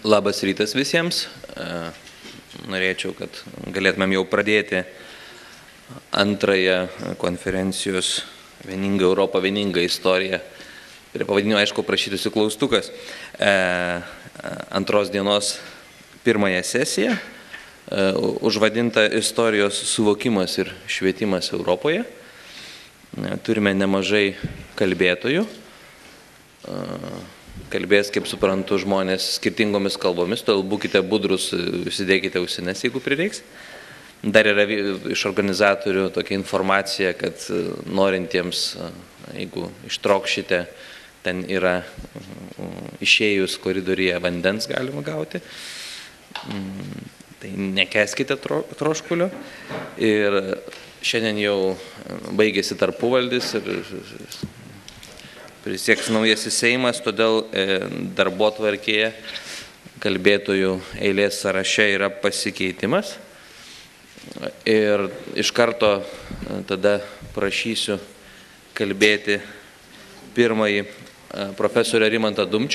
Labas rytas visiems. Norėčiau, kad galėtumėm jau pradėti antrąją konferencijos Vieninga Europa, vieninga istorija. Prie pavadinimo, aišku, prašytųsi klaustukas. Antros dienos pirmąją sesiją, užvadinta istorijos suvokimas ir švietimas Europoje. Turime nemažai kalbėtojų. Kalbės, kaip suprantu, žmonės skirtingomis kalbomis, todėl būkite budrus, užsidėkite ausines, jeigu prireiks. Dar yra iš organizatorių tokia informacija, kad norintiems, jeigu ištrokšite, ten yra išėjus koridoriuje vandens galima gauti. Tai nekeskite troškulio. Ir šiandien jau baigėsi tarpuvaldis ir prisieks naujasis Seimas, todėl darbotvarkėje kalbėtojų eilės sąraše yra pasikeitimas. Ir iš karto tada prašysiu kalbėti pirmąjį profesorę Rimantą Dumčių.